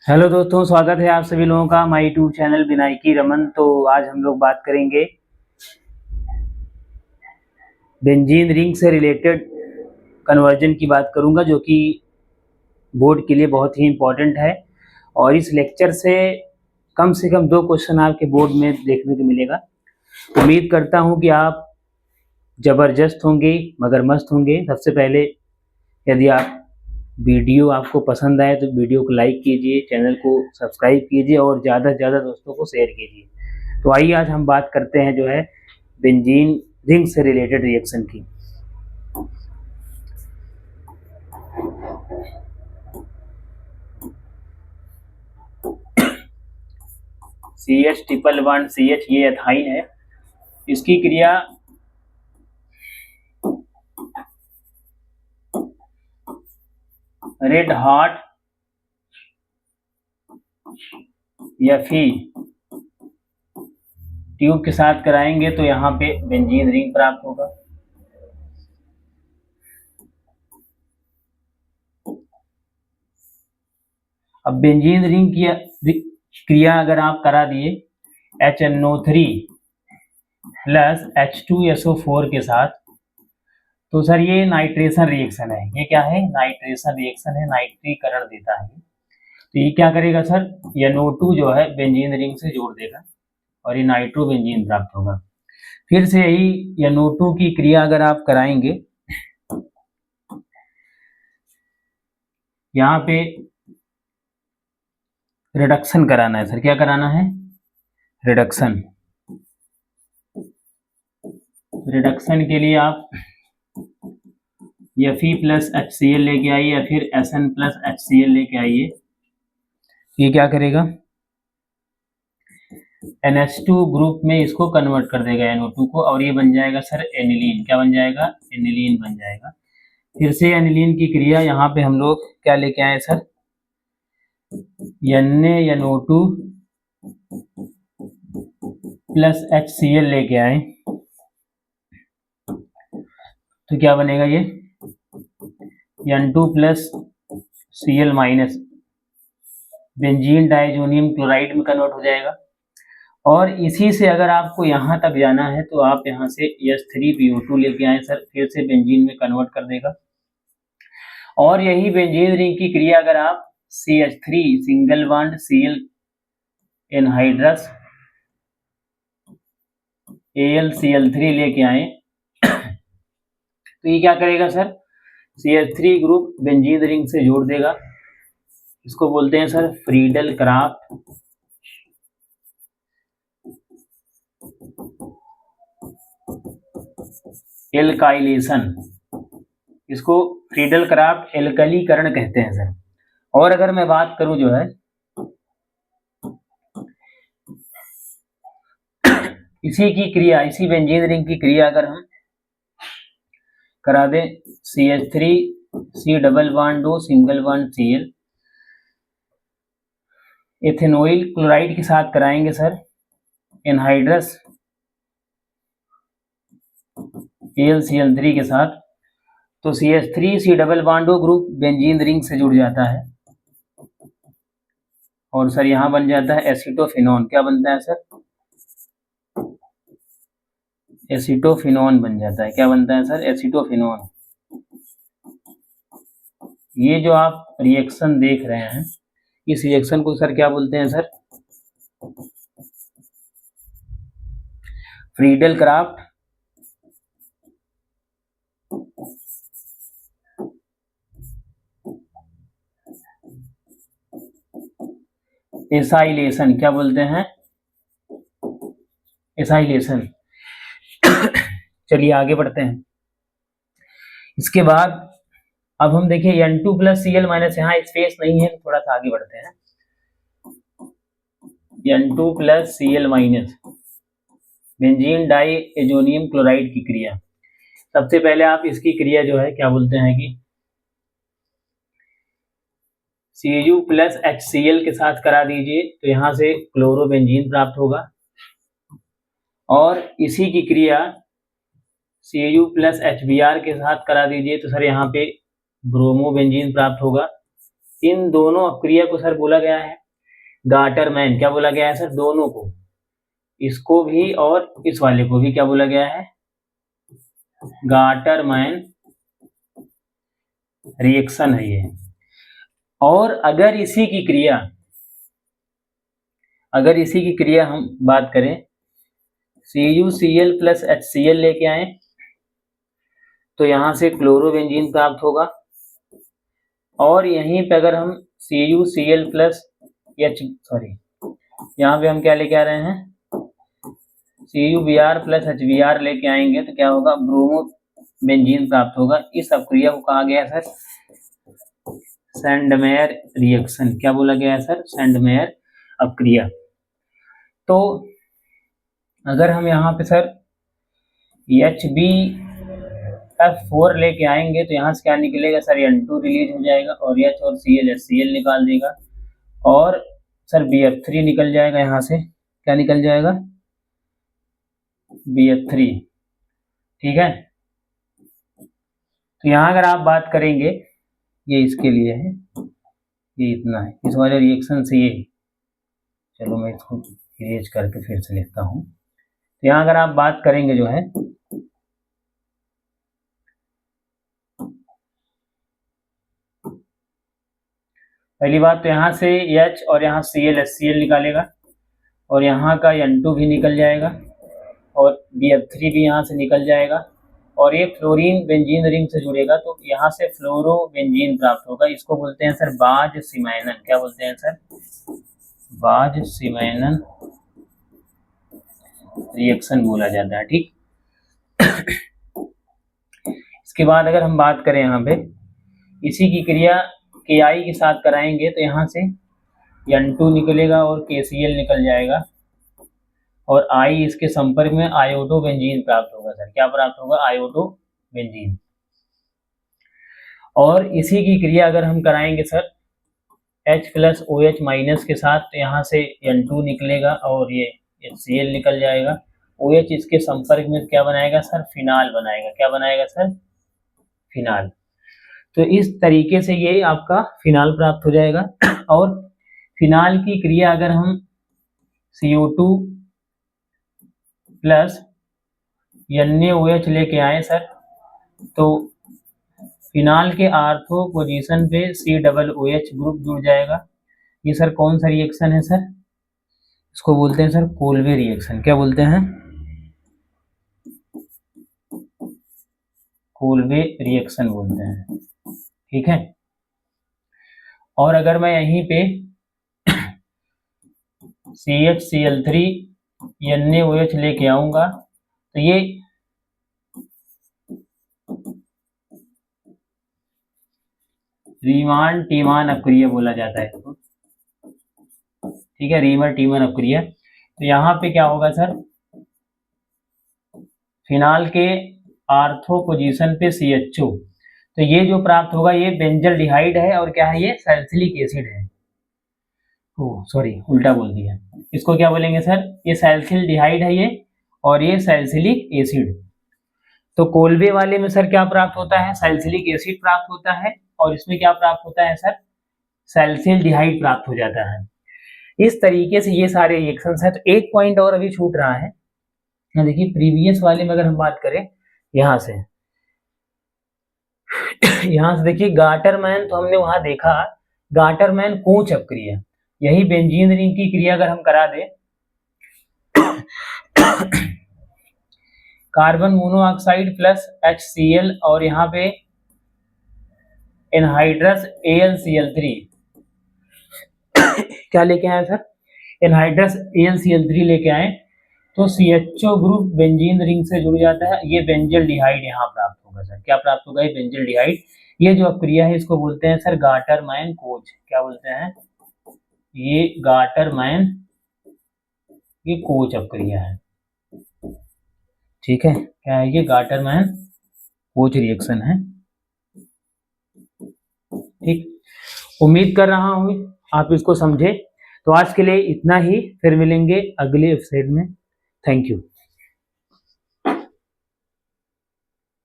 Hello दोस्तों, स्वागत है आप सभी लोगों का my YouTube channel Vinayaki Raman. तो आज हम लोग बात करेंगे बेंजीन रिंग से रिलेटेड कन्वर्जन की बात करूंगा, जो कि बोर्ड के लिए बहुत ही इम्पोर्टेंट है। और इस लेक्चर से कम 2 क्वेश्चन आपके बोर्ड में देखने को मिलेगा। उम्मीद करता हूं कि आप ज़बरदस्त होंगे, मगर मस्त होंगे। सबसे पहले, यदि आप वीडियो आपको पसंद आए तो वीडियो को लाइक कीजिए, चैनल को सब्सक्राइब कीजिए और ज़्यादा से ज़्यादा दोस्तों को शेयर कीजिए। तो आइए आज हम बात करते हैं जो है बेंजीन रिंग से रिलेटेड रिएक्शन की। CH111CH ये एथाइन है। इसकी क्रिया रेड हॉट Fe ट्यूब के साथ कराएंगे तो यहाँ पे बेंजीन रिंग प्राप्त होगा। अब बेंजीन रिंग की क्रिया अगर आप करा दिए HNO3 प्लस H2SO4 के साथ, तो सर ये नाइट्रेशन रिएक्शन है। ये क्या है? नाइट्रेशन रिएक्शन है, नाइट्रीकरण देता है। तो ये क्या करेगा सर? NO2 जो है बेंजीन रिंग से जोड़ देगा और ये नाइट्रो बेंजीन प्राप्त होगा। फिर से यही NO2 की क्रिया अगर आप कराएंगे, यहाँ पे रिडक्शन कराना है सर। क्या कराना है? रिडक्शन। रिडक्शन के लिए आप Fe प्लस HCl लेके आइए या फिर SN प्लस HCl लेके आइए। ये क्या करेगा? NH2 ग्रुप में इसको कन्वर्ट कर देगा NO2 को, और ये बन जाएगा सर एनिलीन। क्या बन जाएगा? एनिलीन बन जाएगा। फिर से एनिलीन की क्रिया यहाँ पे हम लोग क्या लेके आए सर? NaNO2 प्लस HCl लेके आए। तो क्या बनेगा? ये N2 plus Cl minus benzene diazonium chloride में कन्वर्ट हो जाएगा। और इसी से अगर आपको यहाँ तक जाना है तो आप यहाँ से H3PO2 लेके आए सर, फिर से बेंजीन में कन्वर्ट कर देगा। और यही बेंजीन रिंग की क्रिया अगर आप CH3 single bond Cl anhydrous AlCl3 लेके आए, तो ये क्या करेगा sir? CH3 group benzene ring से जोड़ देगा। इसको बोलते हैं सर फ्रीडल क्राफ्ट एल्काइलेशन। इसको फ्रीडल क्राफ्ट एल्कलीकरण कहते हैं सर। और अगर मैं बात करूं जो है इसी की क्रिया, इसी बेंजीन रिंग की क्रिया अगर हम करा दें CH3 C double bond O single bond Cl ethanoyl chloride के साथ कराएंगे सर एनहाइड्रस AlCl3 के साथ, तो CH3 C double bond O group benzene ring से जुड़ जाता है और सर यहाँ बन जाता है एसिटोफिनॉन। क्या बनता है सर? एसिटोफिनॉन बन जाता है। क्या बनता है सर? एसिटोफिनॉन। ये जो आप रिएक्शन देख रहे हैं, इस रिएक्शन को सर क्या बोलते हैं सर? Friedel Crafts acylation. क्या बोलते हैं? एसाइलेशन। चलिए आगे बढ़ते हैं। इसके बाद अब हम देखिए N2 प्लस Cl माइनस, यहाँ स्पेस नहीं है तो थोड़ा सा आगे बढ़ते हैं। N2 plus Cl minus benzene diazonium chloride की क्रिया। सबसे पहले आप इसकी क्रिया जो है क्या बोलते हैं कि Cu प्लस HCl के साथ करा दीजिए, तो यहाँ से क्लोरोबेंजीन प्राप्त होगा। और इसी की क्रिया Cu प्लस HBr के साथ करा दीजिए, तो सर यहाँ पे ब्रोमोबेंजीन प्राप्त होगा। इन दोनों अपक्रिया को सर बोला गया है गाटरमैन। क्या बोला गया है सर? दोनों को, इसको भी और इस वाले को भी क्या बोला गया है? गाटरमैन रिएक्शन है ये। और अगर इसी की क्रिया हम बात करें, CuCl प्लस HCl लेके आए तो यहां से क्लोरोबेंजीन प्राप्त होगा। और यहीं पे अगर हम CuCl प्लस यहाँ पे हम क्या लेके आ रहे हैं? CuBr प्लस HBr लेके आएंगे तो क्या होगा? ब्रोमोबेंजीन प्राप्त होगा। इस अपक्रिया को कहा गया है सर सैंडमेयर रिएक्शन। क्या बोला गया है सर? सैंडमेयर अपक्रिया। तो अगर हम यहाँ पे सर HbF4 लेके आएंगे तो यहाँ से क्या निकलेगा सर? N2 रिलीज हो जाएगा और H और Cl HCl निकाल देगा और सर BF3 निकल जाएगा। यहाँ से क्या निकल जाएगा? BF3। ठीक है, तो यहाँ अगर आप बात करेंगे, ये इसके लिए है, ये इतना है इस वाले रिएक्शन से ये। चलो मैं इसको इरेज करके फिर से लिखता हूँ। तो यहाँ अगर आप बात करेंगे जो है, पहली बात तो यहाँ से H और यहाँ Cl HCl निकालेगा और यहाँ का N2 भी निकल जाएगा और BF3 भी यहाँ से निकल जाएगा और ये फ्लोरीन बेंजीन रिंग से जुड़ेगा तो यहाँ से फ्लोरोबेंजीन प्राप्त होगा। इसको बोलते हैं सर बाज सिमैनन। क्या बोलते हैं सर? बाज सिमैनन रिएक्शन बोला जाता है। ठीक, इसके बाद अगर हम बात करें यहाँ पे इसी की क्रिया Ki के साथ कराएंगे तो यहाँ से N2 निकलेगा और KCl निकल जाएगा और I इसके संपर्क में आयोडोबेंजीन प्राप्त होगा। सर क्या प्राप्त होगा? आयोडोबेंजीन। और इसी की क्रिया अगर हम कराएंगे sir H plus OH minus के साथ तो यहाँ से N2 निकलेगा और ये HCl निकल जाएगा। OH इसके संपर्क में क्या बनाएगा सर? फिनाल बनाएगा। क्या बनाएगा सर? फिनाल। तो इस तरीके से ये आपका फिनाल प्राप्त हो जाएगा। और फिनाल की क्रिया अगर हम CO2 प्लस NaOH लेके आए सर तो फिनाल के आर्थो पोजीशन पे COOH ग्रुप जुड़ जाएगा। ये सर कौन सा रिएक्शन है सर? इसको बोलते हैं सर कोल्वे रिएक्शन। क्या बोलते हैं? कोल्वे रिएक्शन बोलते हैं। ठीक है, और अगर मैं यहीं पे CHCl3 NaOH लेके आऊंगा तो ये रीमान टीमान अपक्रिया बोला जाता है। ठीक है, रीमर टीमर अपक्रिया। तो यहाँ पे क्या होगा सर? फिनाल के आर्थो पोजीशन पे CHO, तो ये जो प्राप्त होगा ये बेंजल्डिहाइड है और क्या है? ये सैलिसिलिक एसिड है। सॉरी उल्टा बोल दिया। इसको क्या बोलेंगे सर? ये सैलिसिल्डिहाइड है ये और ये सैलिसिलिक एसिड। तो कोल्वे वाले में सर क्या प्राप्त होता है? सैलिसिलिक एसिड प्राप्त होता है और इसमें क्या प्राप्त होता है सर? सैलिसिल्डिहाइड प्राप्त हो जाता है। इस तरीके से ये सारे रिएक्शंस हैं। तो एक पॉइंट और अभी छूट रहा है। देखिए प्रीवियस वाले में अगर हम बात करें यहाँ से देखिए गाटरमैन तो हमने वहां देखा, गाटरमैन कोच अपक्रिया, यही बेंजीन रिंग की क्रिया अगर हम करा दें कार्बन मोनोऑक्साइड प्लस HCl और यहाँ पे एनहाइड्रस AlCl3 क्या लेके आए सर? एनहाइड्रस AlCl3 लेके आए तो CHO ग्रुप बेंजीन रिंग से जुड़ जाता है। ये बेंजल्डिहाइड यहाँ प्राप्त होगा सर। क्या प्राप्त होगा? ये बेंजल्डिहाइड। ये जो अपक्रिया है इसको बोलते हैं सर गाटरमैन कोच। क्या बोलते हैं? ये गाटरमैन, ये कोच अपक्रिया है। ठीक है, क्या है ये? गाटरमैन कोच रिएक्शन है। ठीक, उम्मीद कर रहा हूं आप इसको समझे। तो आज के लिए इतना ही, फिर मिलेंगे अगले एपिसोड में। Thank you.